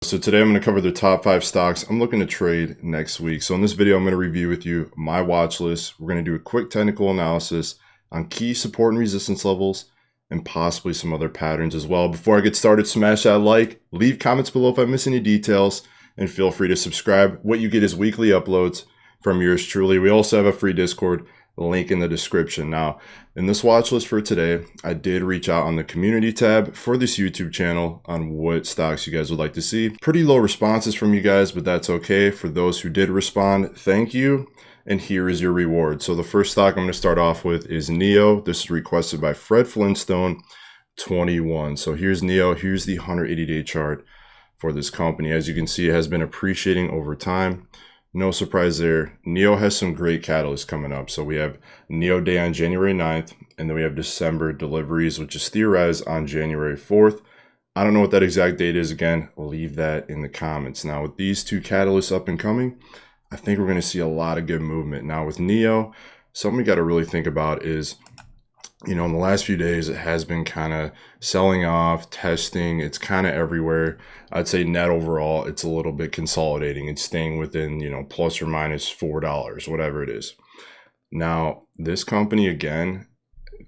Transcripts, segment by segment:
So today I'm going to cover the top 5 stocks I'm looking to trade next week. So in this video, I'm going to review with you my watch list. We're going to do a quick technical analysis on key support and resistance levels and possibly some other patterns as well. Before I get started, smash that like, leave comments below if I miss any details, and feel free to subscribe. What you get is weekly uploads from yours truly. We also have a free Discord, link in the description. Now, in this watch list for today, I did reach out on the community tab for this YouTube channel on what stocks you guys would like to see. Pretty low responses from you guys, but that's okay. For those who did respond, thank you. And here is your reward. So the first stock I'm going to start off with is NIO. This is requested by Fred Flintstone 21. So here's NIO. Here's the 180-day chart for this company. As you can see, it has been appreciating over time. No surprise there. NIO has some great catalysts coming up. So we have NIO Day on January 9th, and then we have December deliveries, which is theorized on January 4th. I don't know what that exact date is. Again, leave that in the comments. Now, with these two catalysts up and coming, I think we're going to see a lot of good movement. Now, with NIO, something we got to really think about is, in the last few days, it has been kind of selling off, testing. It's kind of everywhere. I'd say net overall, it's a little bit consolidating. It's staying within, plus or minus $4, whatever it is. Now, this company, again,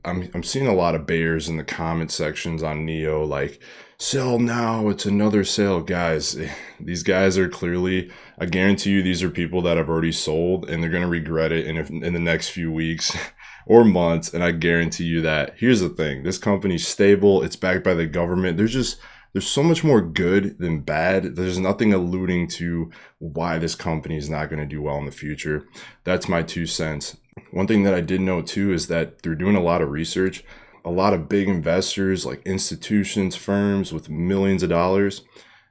I'm seeing a lot of bears in the comment sections on NIO, like, sell now, it's another sale. Guys, these guys are clearly, I guarantee you, these are people that have already sold, and they're going to regret it in the next few weeks or months. And I guarantee you that. Here's the thing. This company's stable. It's backed by the government. There's so much more good than bad. There's nothing alluding to why this company is not going to do well in the future. That's my 2 cents. One thing that I did know too is that through doing a lot of research, a lot of big investors like institutions, firms with millions of dollars,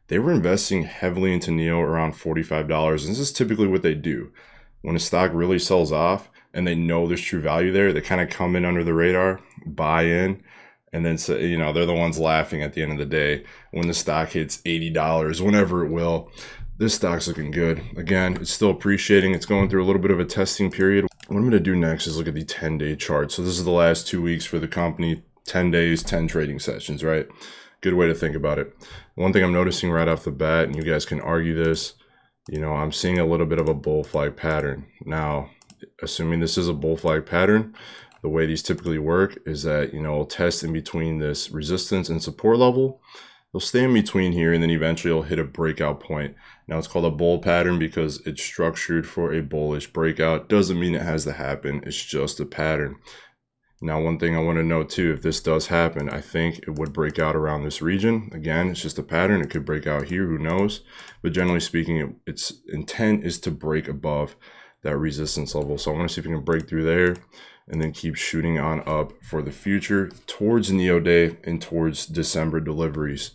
they were investing heavily into NIO around $45. And this is typically what they do. When a stock really sells off and they know there's true value there, they kind of come in under the radar, buy in, and then say, they're the ones laughing at the end of the day when the stock hits $80, whenever it will. This stock's looking good. Again, it's still appreciating. It's going through a little bit of a testing period. What I'm going to do next is look at the 10-day chart. So this is the last 2 weeks for the company, 10 days, 10 trading sessions, right? Good way to think about it. One thing I'm noticing right off the bat, and you guys can argue this, I'm seeing a little bit of a bull flag pattern. Now, assuming this is a bull flag pattern, the way these typically work is that, it'll test in between this resistance and support level. They'll stay in between here, and then eventually it'll hit a breakout point. Now, it's called a bull pattern because it's structured for a bullish breakout. Doesn't mean it has to happen. It's just a pattern. Now, one thing I want to note too, if this does happen, I think it would break out around this region. Again, it's just a pattern. It could break out here, who knows? But generally speaking, its intent is to break above that resistance level. So I want to see if we can break through there and then keep shooting on up for the future towards NIO Day and towards December deliveries.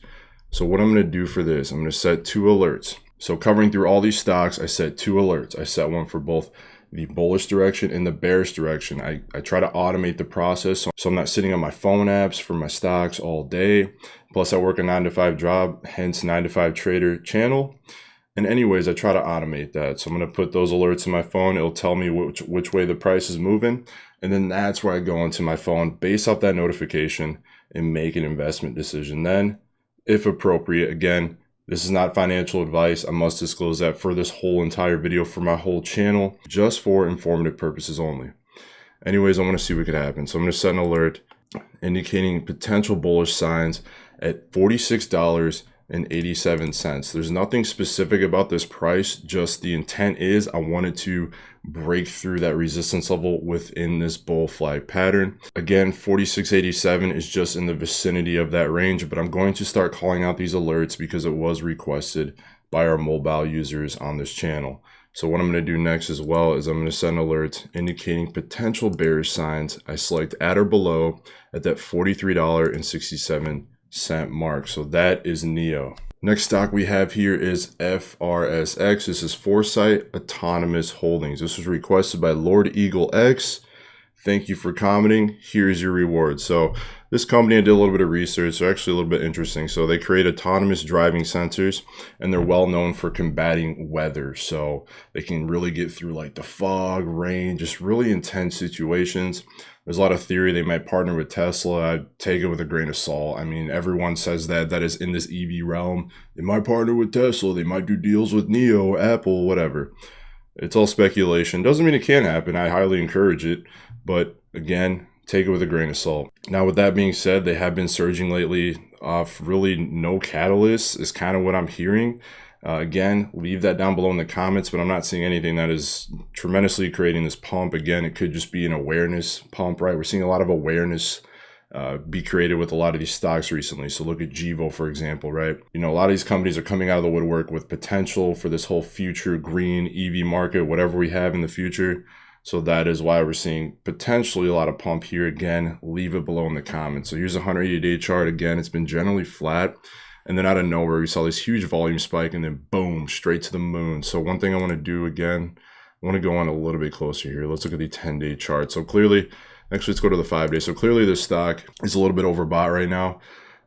So what I'm going to do for this, I'm going to set 2 alerts. So covering through all these stocks, I set 2 alerts. I set one for both the bullish direction and the bearish direction. I try to automate the process so I'm not sitting on my phone apps for my stocks all day. Plus I work a 9-to-5 job, hence 9-to-5 trader channel. And anyways, I try to automate that. So I'm going to put those alerts in my phone. It'll tell me which way the price is moving. And then that's where I go into my phone, base off that notification, and make an investment decision. Then, if appropriate, again, this is not financial advice. I must disclose that for this whole entire video, for my whole channel, just for informative purposes only. Anyways, I want to see what could happen. So I'm going to set an alert indicating potential bullish signs at $46.87. There's nothing specific about this price, just the intent is I wanted to break through that resistance level within this bull flag pattern. Again, 46.87 is just in the vicinity of that range, but I'm going to start calling out these alerts because it was requested by our mobile users on this channel. So what I'm going to do next as well is I'm going to set an alert indicating potential bearish signs. I select at or below at that $43.67 mark. So that is NIO. Next stock we have here is FRSX. This is Foresight Autonomous Holdings. This was requested by Lord Eagle X Thank you for commenting. Here's your reward. So this company, I did a little bit of research. They're actually a little bit interesting. So they create autonomous driving sensors, and they're well known for combating weather. So they can really get through like the fog, rain, just really intense situations. There's a lot of theory they might partner with Tesla. I take it with a grain of salt. I mean, everyone says that is in this EV realm. They might partner with Tesla. They might do deals with NIO, Apple, whatever. It's all speculation. Doesn't mean it can't happen. I highly encourage it. But again, take it with a grain of salt. Now, with that being said, they have been surging lately off really no catalyst is kind of what I'm hearing. Again, leave that down below in the comments, but I'm not seeing anything that is tremendously creating this pump. Again, it could just be an awareness pump, right? We're seeing a lot of awareness be created with a lot of these stocks recently. So look at Gevo, for example, right? You know, a lot of these companies are coming out of the woodwork with potential for this whole future green EV market, whatever we have in the future. So that is why we're seeing potentially a lot of pump here. Again, leave it below in the comments. So here's a 180-day chart. Again, it's been generally flat. And then out of nowhere, we saw this huge volume spike and then boom, straight to the moon. So one thing I want to do again, I want to go on a little bit closer here. Let's look at the 10-day chart. So clearly, actually, let's go to the 5-day. So clearly this stock is a little bit overbought right now.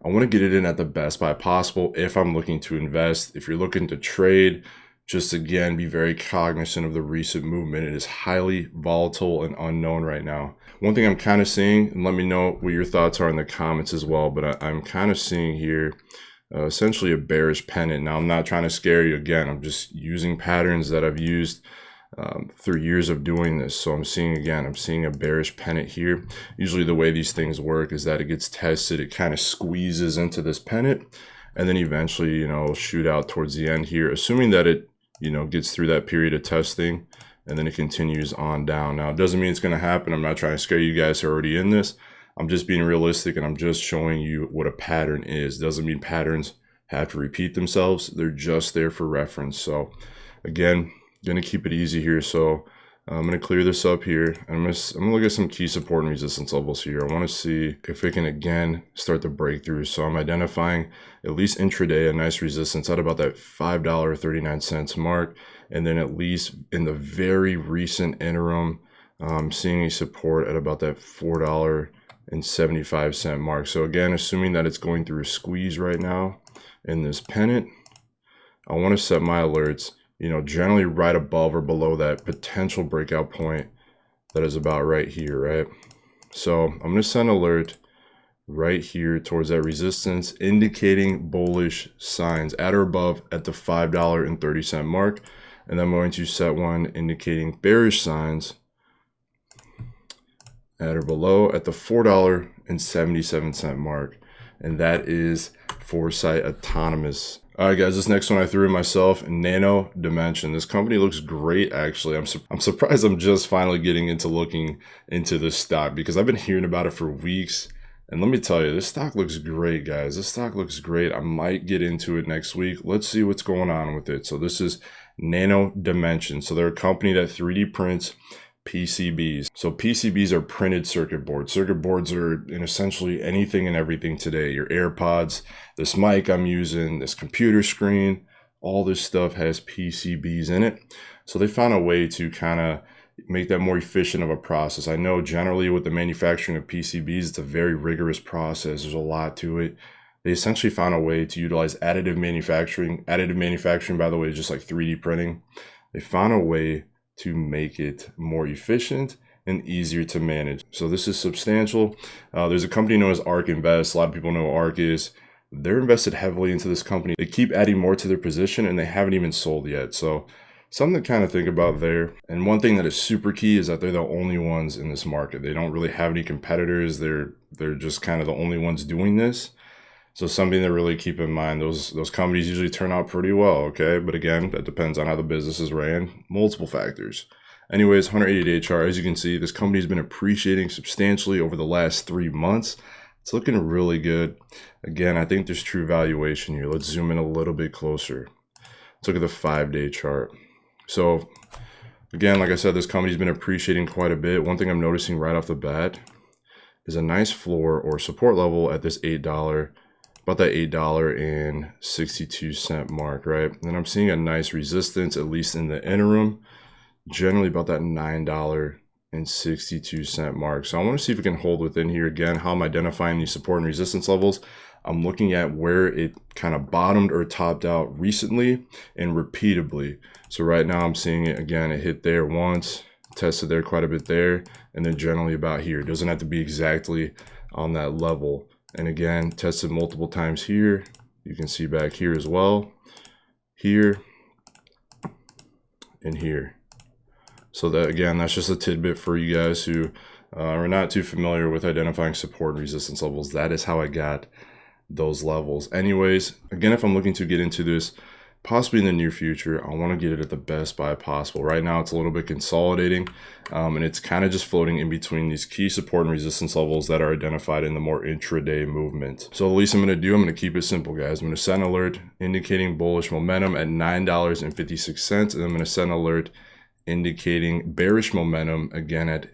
I want to get it in at the best buy possible if I'm looking to invest. If you're looking to trade, just again, be very cognizant of the recent movement. It is highly volatile and unknown right now. One thing I'm kind of seeing, and let me know what your thoughts are in the comments as well, but I'm kind of seeing here essentially a bearish pennant. Now, I'm not trying to scare you. Again, I'm just using patterns that I've used through years of doing this. So I'm seeing a bearish pennant here. Usually the way these things work is that it gets tested, it kind of squeezes into this pennant, and then eventually, you know, shoot out towards the end here, assuming that it, you know, gets through that period of testing, and then it continues on down. Now, it doesn't mean it's going to happen. I'm not trying to scare you guys who are already in this. I'm just being realistic, and I'm just showing you what a pattern is. Doesn't mean patterns have to repeat themselves. They're just there for reference. So again, going to keep it easy here. So I'm going to clear this up here. I'm going to look at some key support and resistance levels here. I want to see if it can again start to break through. So I'm identifying at least intraday a nice resistance at about that $5.39 mark. And then at least in the very recent interim, I'm seeing a support at about that $4.75 mark. So again, assuming that it's going through a squeeze right now in this pennant, I want to set my alerts, you know, generally right above or below that potential breakout point that is about right here, right? So I'm going to send alert right here towards that resistance, indicating bullish signs at or above at the $5.30 mark. And then I'm going to set one indicating bearish signs at or below at the $4.77 mark. And that is Foresight Autonomous. All right, guys, this next one I threw in myself, Nano Dimension. This company looks great, actually. I'm surprised I'm just finally getting into looking into this stock because I've been hearing about it for weeks. And let me tell you, this stock looks great, guys. This stock looks great. I might get into it next week. Let's see what's going on with it. So this is Nano Dimension. So they're a company that 3D prints PCBs. So PCBs are printed circuit boards. Circuit boards are in essentially anything and everything today. Your AirPods, this mic I'm using, this computer screen, all this stuff has PCBs in it. So they found a way to kind of make that more efficient of a process. I know generally with the manufacturing of PCBs, it's a very rigorous process. There's a lot to it. They essentially found a way to utilize additive manufacturing. Additive manufacturing, by the way, is just like 3D printing. They found a way to make it more efficient and easier to manage. So this is substantial. There's a company known as ARK Invest. A lot of people know what ARK is. They're invested heavily into this company. They keep adding more to their position and they haven't even sold yet. So something to kind of think about there. And one thing that is super key is that they're the only ones in this market. They don't really have any competitors. They're just kind of the only ones doing this. So something to really keep in mind. Those companies usually turn out pretty well, okay? But again, that depends on how the business is ran. Multiple factors. Anyways, 180-day chart. As you can see, this company's been appreciating substantially over the last 3 months. It's looking really good. Again, I think there's true valuation here. Let's zoom in a little bit closer. Let's look at the 5-day chart. So again, like I said, this company's been appreciating quite a bit. One thing I'm noticing right off the bat is a nice floor or support level at this $8, about that $8.62 mark, right? And I'm seeing a nice resistance, at least in the interim, generally about that $9 and 62-cent mark. So I want to see if we can hold within here. Again, how I'm identifying these support and resistance levels. I'm looking at where it kind of bottomed or topped out recently and repeatedly. So right now I'm seeing it again, it hit there once, tested there quite a bit there, and then generally about here. It doesn't have to be exactly on that level. And again, tested multiple times here. You can see back here as well, here, and here. So that, again, that's just a tidbit for you guys who are not too familiar with identifying support and resistance levels. That is how I got those levels. Anyways, again, if I'm looking to get into this possibly in the near future, I want to get it at the best buy possible. Right now it's a little bit consolidating, and it's kind of just floating in between these key support and resistance levels that are identified in the more intraday movement. So the least I'm going to keep it simple, guys. I'm going to set an alert indicating bullish momentum at $9.56, and I'm going to set an alert indicating bearish momentum again at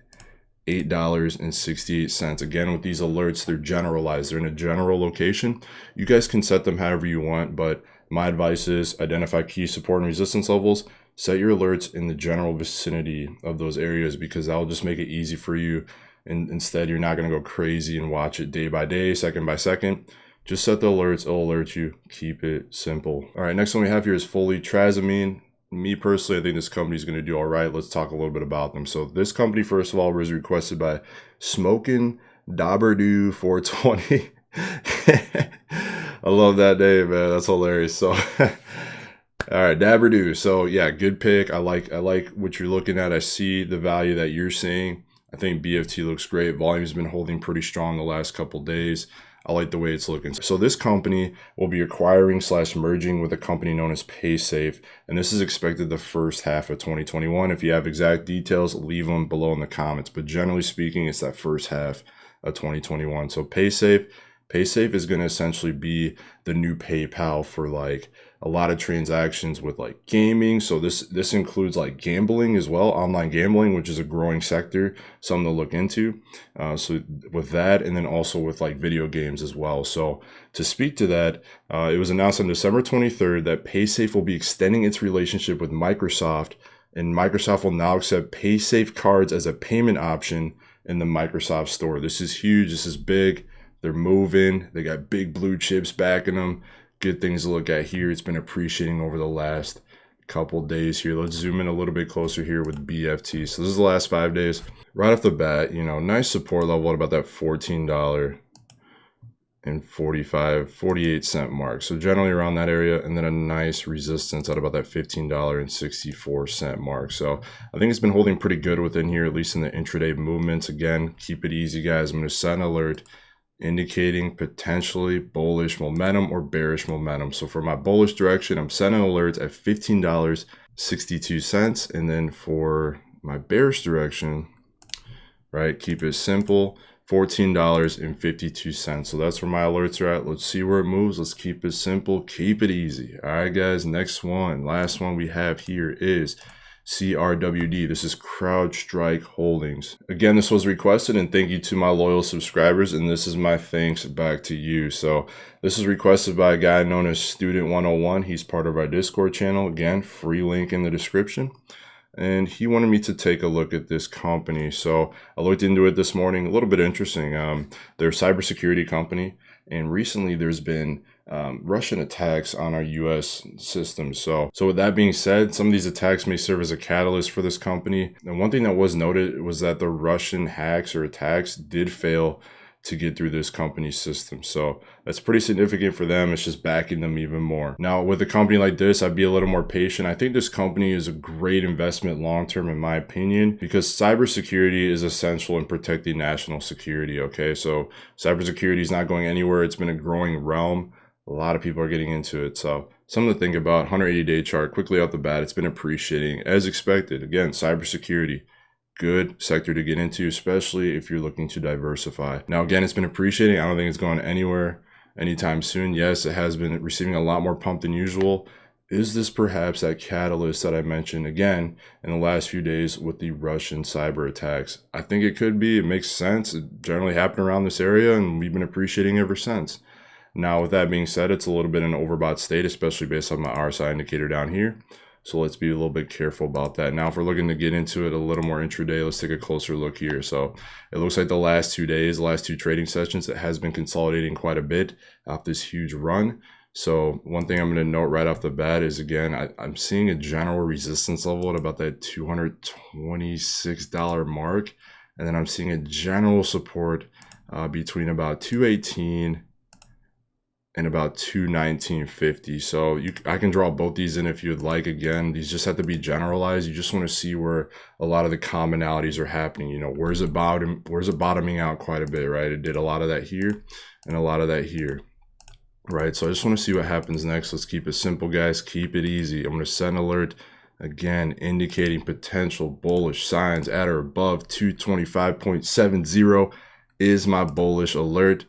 $8.68. Again, with these alerts, they're generalized. They're in a general location. You guys can set them however you want, but my advice is identify key support and resistance levels. Set your alerts in the general vicinity of those areas, because that'll just make it easy for you. And instead, you're not going to go crazy and watch it day by day, second by second. Just set the alerts. It'll alert you. Keep it simple. All right, next one we have here is Foley Trasimene. Me personally, I think this company is going to do all right. Let's talk a little bit about them. So this company, first of all, was requested by Smokin' Dabberdo 420. I love that name, man. That's hilarious. So, all right, Dabberdo. So yeah, good pick. I like what you're looking at. I see the value that you're seeing. I think BFT looks great. Volume's been holding pretty strong the last couple days. I like the way it's looking. So this company will be acquiring / merging with a company known as Paysafe, and this is expected the first half of 2021. If you have exact details, leave them below in the comments. But generally speaking, it's that first half of 2021. So Paysafe is going to essentially be the new PayPal for like a lot of transactions with like gaming. So this includes like gambling as well, online gambling, which is a growing sector, something to look into. So with that, and then also with like video games as well. So to speak to that, it was announced on December 23rd that Paysafe will be extending its relationship with Microsoft, and Microsoft will now accept Paysafe cards as a payment option in the Microsoft store. This is huge. This is big. They're moving. They got big blue chips backing them. Good things to look at here. It's been appreciating over the last couple days here. Let's zoom in a little bit closer here with BFT. So this is the last 5 days. Right off the bat, you know, nice support level at about that $14.48 mark. So generally around that area, and then a nice resistance at about that $15.64 mark. So I think it's been holding pretty good within here, at least in the intraday movements. Again, keep it easy, guys. I'm going to set an alert indicating potentially bullish momentum or bearish momentum. So for my bullish direction, I'm setting alerts at $15.62. And then for my bearish direction, right, keep it simple, $14.52. So that's where my alerts are at. Let's see where it moves. Let's keep it simple, keep it easy. All right, guys, next one, last one we have here is CRWD. This is Crowdstrike Holdings. Again, this was requested, and thank you to my loyal subscribers, and this is my thanks back to you. So this is requested by a guy known as Student 101. He's part of our Discord channel. Again, free link in the description. And he wanted me to take a look at this company. So I looked into it this morning. A little bit interesting. They're a cybersecurity company, and recently there's been Russian attacks on our US systems. So with that being said, some of these attacks may serve as a catalyst for this company. And one thing that was noted was that the Russian hacks or attacks did fail to get through this company's system. So that's pretty significant for them. It's just backing them even more. Now, with a company like this, I'd be a little more patient. I think this company is a great investment long-term, in my opinion, because cybersecurity is essential in protecting national security, okay? So cybersecurity is not going anywhere. It's been a growing realm. A lot of people are getting into it. So something to think about. 180-day chart, quickly off the bat, it's been appreciating as expected. Again, cybersecurity, good sector to get into, especially if you're looking to diversify. Now, again, it's been appreciating. I don't think it's going anywhere anytime soon. Yes, it has been receiving a lot more pump than usual. Is this perhaps that catalyst that I mentioned again in the last few days with the Russian cyber attacks? I think it could be. It makes sense. It generally happened around this area, and we've been appreciating ever since. Now, with that being said, it's a little bit in an overbought state, especially based on my RSI indicator down here. So let's be a little bit careful about that. Now, if we're looking to get into it a little more intraday, let's take a closer look here. So it looks like the last 2 days, the last 2 trading sessions, it has been consolidating quite a bit off this huge run. So one thing I'm going to note right off the bat is, again, I'm seeing a general resistance level at about that $226 mark. And then I'm seeing a general support between about 218 and about 219.50. So I can draw both these in if you'd like. Again, these just have to be generalized. You just want to see where a lot of the commonalities are happening. You know, where's it bottoming out quite a bit, right? It did a lot of that here and a lot of that here, right? So I just want to see what happens next. Let's keep it simple, guys. Keep it easy. I'm going to set an alert, again, indicating potential bullish signs at or above 225.70 is my bullish alert.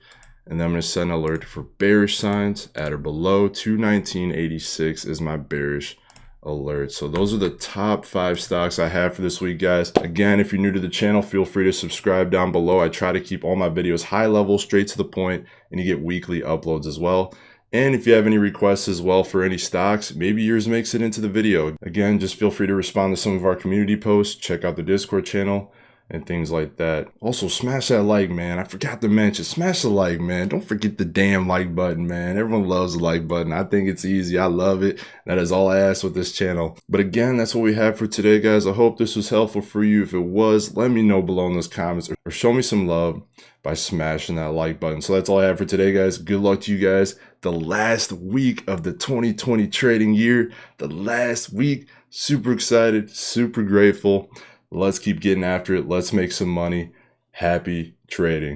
And then I'm going to set an alert for bearish signs at or below 219.86 is my bearish alert. So those are the top 5 stocks I have for this week, guys. Again, if you're new to the channel, feel free to subscribe down below. I try to keep all my videos high level, straight to the point, and you get weekly uploads as well. And if you have any requests as well for any stocks, maybe yours makes it into the video. Again, just feel free to respond to some of our community posts, check out the Discord channel, and things like that. Also, smash that like, man. I forgot to mention, smash the like, man. Don't forget the damn like button, man. Everyone loves the like button. I think it's easy. I love it. That is all I ask with this channel. But again, that's what we have for today, guys. I hope this was helpful for you. If it was, let me know below in those comments or show me some love by smashing that like button. So that's all I have for today, guys. Good luck to you guys. The last week of the 2020 trading year. The last week. Super excited, super grateful. Let's keep getting after it. Let's make some money. Happy trading.